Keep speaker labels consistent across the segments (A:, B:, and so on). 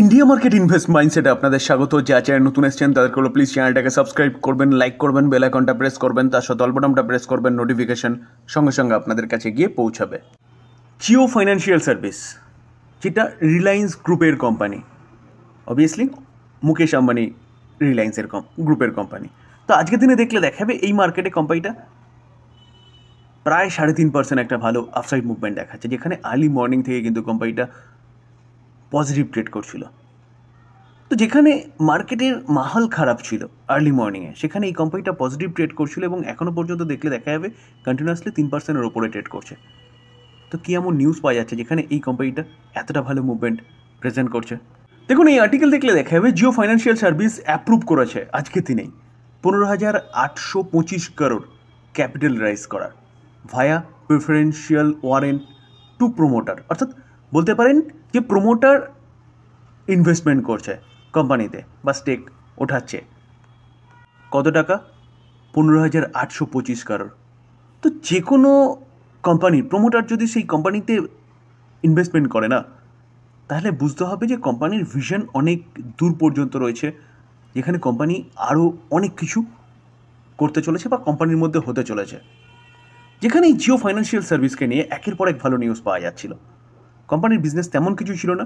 A: India market invest মাইন্ডসেটে আপনাদের স্বাগত। যা চ্যানেল নতুন এসেছেন তাদেরকে হলো প্লিজ চ্যানেলটাকে সাবস্ক্রাইব করবেন, লাইক করবেন, বেল আইকনটা প্রেস করবেন, তার সাথে অল বাটনটা প্রেস করবেন, নোটিফিকেশন সঙ্গে সঙ্গে আপনাদের কাছে গিয়ে পৌঁছাবে। জিও ফাইন্যান্সিয়াল সার্ভিস, যেটা রিলায়েন্স গ্রুপের কোম্পানি, অবভিয়াসলি মুকেশ আম্বানি রিলায়েন্সের গ্রুপের কোম্পানি। তো আজকের দিনে দেখলে দেখাবে এই মার্কেটে কোম্পানিটা প্রায় 3.5% একটা ভালো আপসাইড মুভমেন্ট দেখাচ্ছে, যেখানে আর্লি মর্নিং থেকে কিন্তু কোম্পানিটা পজিটিভ ট্রেড করছিল। তো যেখানে মার্কেটের মাহল খারাপ ছিল আর্লি মর্নিংয়ে, সেখানে এই কোম্পানিটা পজিটিভ ট্রেড করছিল এবং এখনও পর্যন্ত দেখলে দেখা যাবে কন্টিনিউয়াসলি 3%-এর ওপরে ট্রেড করছে। তো কী এমন নিউজ পাওয়া যাচ্ছে যেখানে এই কোম্পানিটা এতটা ভালো মুভমেন্ট প্রেজেন্ট করছে? দেখুন, এই আর্টিকেল দেখলে দেখা যাবে জিও ফাইন্যান্সিয়াল সার্ভিস অ্যাপ্রুভ করেছে আজকের দিনেই 15,825 crore ক্যাপিটাল রাইজ করার ভায়া প্রেফারেন্সিয়াল ওয়ারেন্ট টু প্রোমোটার। অর্থাৎ বলতে পারেন যে প্রোমোটার ইনভেস্টমেন্ট করছে কোম্পানিতে বা স্টেক ওঠাচ্ছে। কত টাকা? 15,825 crore। তো যে কোনো কোম্পানির প্রোমোটার যদি সেই কোম্পানিতে ইনভেস্টমেন্ট করে না, তাহলে বুঝতে হবে যে কোম্পানির ভিশন অনেক দূর পর্যন্ত রয়েছে, যেখানে কোম্পানি আরও অনেক কিছু করতে চলেছে বা কোম্পানির মধ্যে হতে চলেছে। যেখানে এই জিও ফাইন্যান্সিয়াল সার্ভিসকে নিয়ে একের পর এক ভালো নিউজ পাওয়া যাচ্ছিল। কোম্পানির বিজনেস তেমন কিছু ছিল না,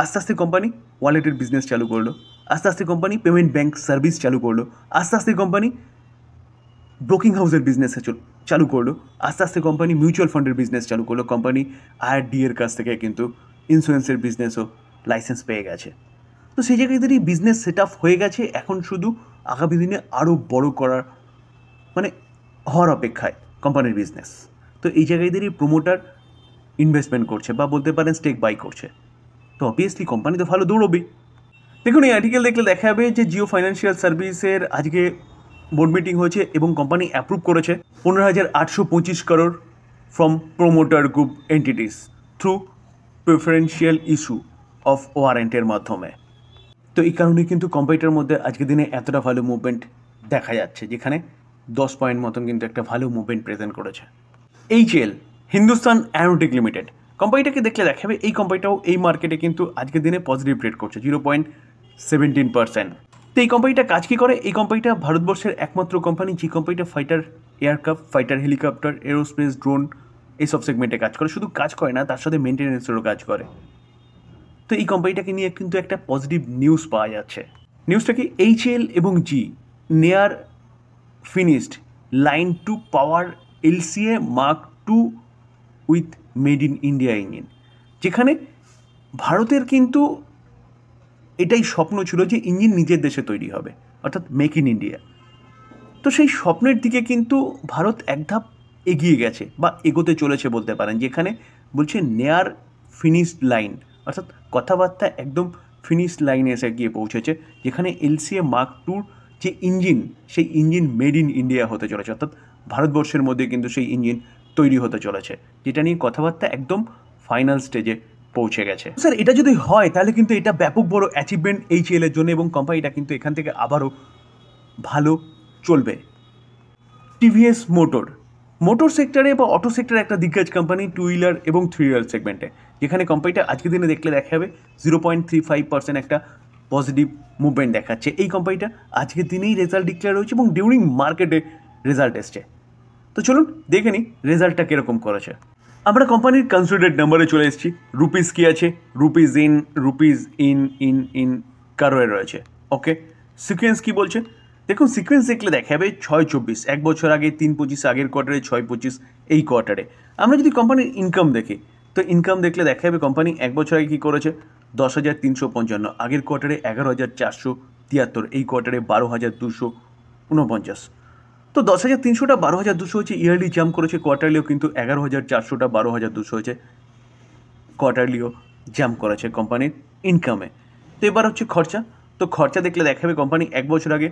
A: আস্তে আস্তে কোম্পানি ওয়ালেটের বিজনেস চালু করলো, আস্তে আস্তে কোম্পানি পেমেন্ট ব্যাঙ্ক সার্ভিস চালু করলো, আস্তে আস্তে কোম্পানি ব্রোকিং হাউসের বিজনেস চালু করলো, আস্তে আস্তে কোম্পানি মিউচুয়াল ফান্ডের বিজনেস চালু করলো, কোম্পানি IRDA এর কাছ থেকে কিন্তু ইন্স্যুরেন্সের বিজনেসও লাইসেন্স পেয়ে গেছে। তো সেই জায়গায় যদি বিজনেস সেট আপ হয়ে গেছে, এখন শুধু আগামী দিনে আরও বড় করার হওয়ার অপেক্ষায় কোম্পানির বিজনেস। তো এই জায়গায় দাঁড়িয়ে প্রোমোটার ইনভেস্টমেন্ট করছে বা বলতে পারেন স্টেক বাই করছে, তো অবভিয়াসলি কোম্পানি তো ভালো দৌড়বেই। দেখুন, এই আর্টিকেল দেখলে দেখা যাবে যে জিও ফাইন্যান্সিয়াল সার্ভিসের আজকে বোর্ড মিটিং হয়েছে এবং কোম্পানি অ্যাপ্রুভ করেছে 15,825 crore from promoter group entities through preferential issue of ওয়ারেন্টের মাধ্যমে। তো এই কারণে কিন্তু কোম্পানিটার মধ্যে আজকের দিনে এতটা ভালো মুভমেন্ট দেখা যাচ্ছে, যেখানে 10 পয়েন্ট মতন কিন্তু একটা ভালো মুভমেন্ট প্রেজেন্ট করেছে। HAL, হিন্দুস্তান অ্যারোনটিক লিমিটেড কোম্পানিটাকে দেখলে দেখাবে এই কোম্পানিটাও এই মার্কেটে কিন্তু আজকের দিনে পজিটিভ ট্রেড করছে 0.17%। তো এই কোম্পানিটা কাজ কী করে? এই কোম্পানিটা ভারতবর্ষের একমাত্র কোম্পানি যে কোম্পানিটা fighter aircraft, fighter helicopter, aerospace, drone এইসব সেগমেন্টে কাজ করে। শুধু কাজ করে না, তার সাথে মেনটেন্যান্সেরও কাজ করে। তো এই কোম্পানিটাকে নিয়ে কিন্তু একটা পজিটিভ নিউজ পাওয়া যাচ্ছে। নিউজটা কি? HAL এবং GE near finished line to power LCA Mark II with made in India engine. যেখানে ভারতের কিন্তু এটাই স্বপ্ন ছিল যে ইঞ্জিন নিজের দেশে তৈরি হবে, অর্থাৎ মেক ইন ইন্ডিয়া। তো সেই স্বপ্নের দিকে কিন্তু ভারত এক ধাপ এগিয়ে গেছে বা এগোতে চলেছে বলতে পারেন, যেখানে বলছে নেয়ার ফিনিশড লাইন, অর্থাৎ কথাবার্তা একদম ফিনিশড লাইনে এসে গিয়ে পৌঁছেছে, যেখানে LCA Mark II যে ইঞ্জিন, সেই ইঞ্জিন মেড ইন ইন্ডিয়া হতে চলেছে, অর্থাৎ ভারতবর্ষের মধ্যে কিন্তু সেই ইঞ্জিন তৈরি হতে চলেছে, যেটা নিয়ে কথাবার্তা একদম ফাইনাল স্টেজে পৌঁছে গেছে। স্যার, এটা যদি হয় তাহলে কিন্তু এটা ব্যাপক বড় অ্যাচিভমেন্ট HAL এর জন্য এবং কোম্পানিটা কিন্তু এখান থেকে আবারও ভালো চলবে। TVS মোটর সেক্টরে বা অটো সেক্টরে একটা দিগ্গজ কোম্পানি, 2 হুইলার এবং 3 হুইলার সেগমেন্টে, যেখানে কোম্পানিটা আজকের দিনে দেখলে দেখা যাবে 0.35% একটা পজিটিভ মুভমেন্ট দেখাচ্ছে। এই কোম্পানিটা আজকের দিনেই রেজাল্ট ডিক্লেয়ার হয়েছে এবং ডিউরিং মার্কেটে রেজাল্ট এসছে। তো চলুন দেখে নিই রেজাল্টটা কীরকম করেছে। আমরা কোম্পানির কনসিডারেড নাম্বারে চলে এসেছি। রুপিস কী আছে? রুপিস ইন কারোয়ে রয়েছে। ওকে, সিকোয়েন্স কী বলছে? দেখুন, সিকোয়েন্স দেখলে দেখা যাবে 6.24, এক বছর আগে 3.25, আগের কোয়ার্টারে 6.25, এই কোয়ার্টারে। আমরা যদি কোম্পানির ইনকাম দেখি, তো ইনকাম দেখলে দেখা যাবে কোম্পানি এক বছর আগে কী করেছে? 10,355, আগের কোয়ার্টারে 11,473, এই কোয়ার্টারে 12,249। তো 10,300টা 12,200 হচ্ছে ইয়ারলি জাম্প করেছে, কোয়ার্টারলিও কিন্তু 11,400টা 12,200 হয়েছে, কোয়ার্টারলিও জাম্প করেছে কোম্পানির ইনকামে। তো এবার হচ্ছে খরচা। তো খরচা দেখলে দেখাবে কোম্পানি এক বছর আগে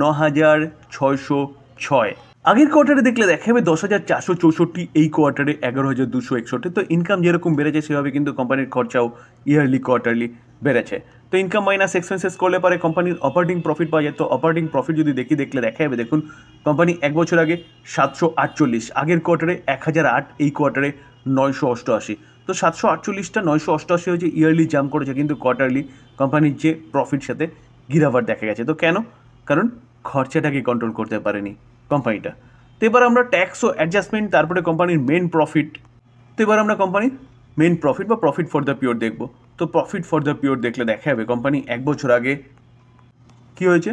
A: 9,606, আগের কোয়ার্টারে দেখলে দেখাবে 10,464, এই কোয়ার্টারে 11,261। তো ইনকাম যেরকম বেড়েছে সেভাবে কিন্তু কোম্পানির খরচাও ইয়ারলি কোয়ার্টারলি বেড়েছে। তো ইনকাম মাইনাস এক্সপেন্সেস করলে পরে কোম্পানির অপারেটিং প্রফিট পাওয়া যায়। তো অপারেটিং প্রফিট যদি দেখলে দেখা যাবে, দেখুন কোম্পানি এক বছর আগে 748, আগের কোয়ার্টারে 1,008, এই কোয়ার্টারে 988। তো 748টা 988 হয়েছে ইয়ারলি জাম্প করেছে, কিন্তু কোয়ার্টারলি কোম্পানির যে প্রফিট সাথে গিরাবার দেখা গেছে। তো কেন? কারণ খরচাটাকে কন্ট্রোল করতে পারেনি কোম্পানিটা। তো এবার আমরা ট্যাক্স ও অ্যাডজাস্টমেন্ট, তারপরে কোম্পানির মেন প্রফিট। তো এবার আমরা কোম্পানির মেন প্রফিট বা প্রফিট ফর দ্য পিওর দেখব। তো প্রফিট ফর দ্য পিওর দেখলে দেখা যাবে কোম্পানি 1 বছর আগে কী হয়েছে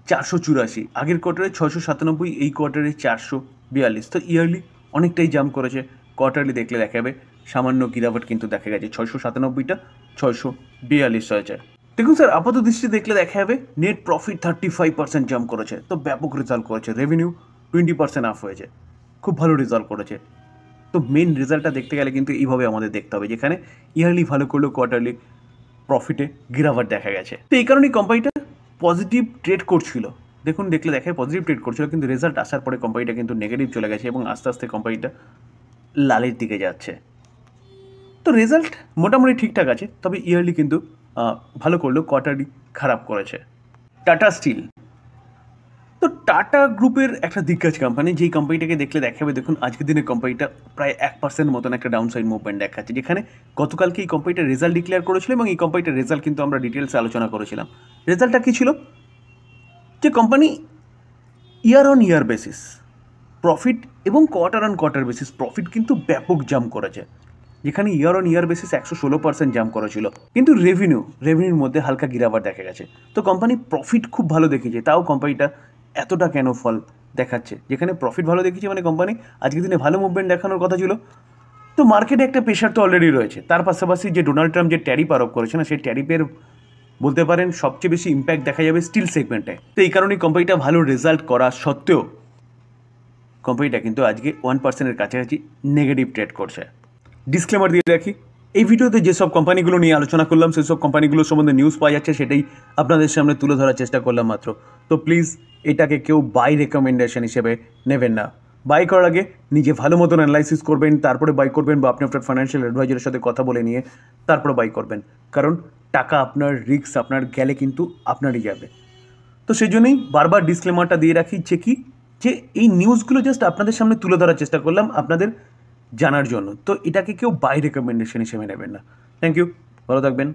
A: 484, আগের কোয়ার্টারে 697, এই কোয়ার্টারে 442। তো ইয়ারলি অনেকটাই জাম্প করেছে। কোয়ার্টারলি দেখলে দেখা যাবে সামান্য গিরাবট কিন্তু দেখা গেছে, 697টা 642 হয়েছে। দেখুন স্যার, আপাত দৃষ্টি দেখলে দেখা যাবে নেট প্রফিট 35% জাম্প করেছে। তো ব্যাপক রেজাল্ট করেছে। রেভিনিউ 20% আপ হয়েছে, খুব ভালো রেজাল্ট করেছে। তো মেন রেজাল্টটা দেখতে গেলে কিন্তু এইভাবে আমাদের দেখতে হবে, যেখানে ইয়ারলি ভালো করলেও কোয়ার্টারলি প্রফিটে গিরাবট দেখা গেছে। তো এই কারণেই কোম্পানিটা পজিটিভ ট্রেড করছিল। দেখুন, দেখলে দেখায় পজিটিভ ট্রেড করছিল, কিন্তু রেজাল্ট আসার পরে কোম্পানিটা কিন্তু নেগেটিভ চলে গেছে এবং আস্তে আস্তে কোম্পানিটা লালের দিকে যাচ্ছে। তো রেজাল্ট মোটামুটি ঠিকঠাক আছে, তবে ইয়ারলি কিন্তু ভালো করলেও কোয়ার্টারলি খারাপ করেছে। টাটা স্টিল, তো টাটা গ্রুপের একটা দিগ্গজ কোম্পানি, যেই কোম্পানিটাকে দেখলে দেখাবে, দেখুন আজকের দিনে কোম্পানিটা প্রায় 1% মতন একটা ডাউনসাইড মুভমেন্ট দেখাচ্ছে, যেখানে গতকালকে এই কোম্পানিটার রেজাল্ট ডিক্লেয়ার করেছিল এবং এই কোম্পানিটার রেজাল্ট কিন্তু আমরা ডিটেলসে আলোচনা করেছিলাম। রেজাল্টটা কী ছিল? যে company year on year basis profit এবং quarter on quarter basis profit কিন্তু ব্যাপক জাম্প করেছে, যেখানে year on year basis 116% jump করেছিল, কিন্তু রেভিনিউর মধ্যে হালকা গিরাবার দেখা গেছে। তো কোম্পানি প্রফিট খুব ভালো দেখিয়েছে, তাও কোম্পানিটা এতটা কেন ফল দেখাচ্ছে? যেখানে প্রফিট ভালো দেখিয়েছে মানে কোম্পানি আজকের দিনে ভালো মুভমেন্ট দেখানোর কথা ছিল। তো মার্কেটে একটা প্রেশার তো অলরেডি রয়েছে, তার পাশাপাশি যে ডোনাল্ড ট্রাম্প যে ট্যারিফ আরোপ করেছে না, সেই ট্যারিফের বলতে পারেন সবচেয়ে বেশি ইম্প্যাক্ট দেখা যাবে স্টিল সেগমেন্টে। তো এই কারণেই কোম্পানিটা ভালো রেজাল্ট করা সত্ত্বেও কোম্পানিটা কিন্তু আজকে 1%-এর কাছাকাছি নেগেটিভ ট্রেড করছে। ডিসক্লেমার দিয়ে রাখি, এই ভিডিওতে যেসব কোম্পানিগুলো নিয়ে আলোচনা করলাম সেসব কোম্পানিগুলো সম্বন্ধে নিউজ পাওয়া যাচ্ছে, সেটাই আপনাদের সামনে তুলে ধরার চেষ্টা করলাম মাত্র। তো প্লিজ এটাকে কেউ বাই রেকমেন্ডেশন হিসেবে নেবেন না। বাই করার আগে নিজে ভালো মতন অ্যানালাইসিস করবেন, তারপরে বাই করবেন, বা আপনি আপনার ফাইন্যান্সিয়াল অ্যাডভাইজারের সাথে কথা বলে নিয়ে তারপরে বাই করবেন, কারণ টাকা আপনার, রিস্ক আপনার, গেলে কিন্তু আপনারই যাবে। তো সেই জন্যই বারবার ডিসক্লেমারটা দিয়ে রাখি যে এই নিউজগুলো জাস্ট আপনাদের সামনে তুলে ধরার চেষ্টা করলাম আপনাদের জানার জন্য। তো এটাকে কেউ বাই রেকমেন্ডেশন হিসেবে নেবেন না। থ্যাংক ইউ, ভালো থাকবেন।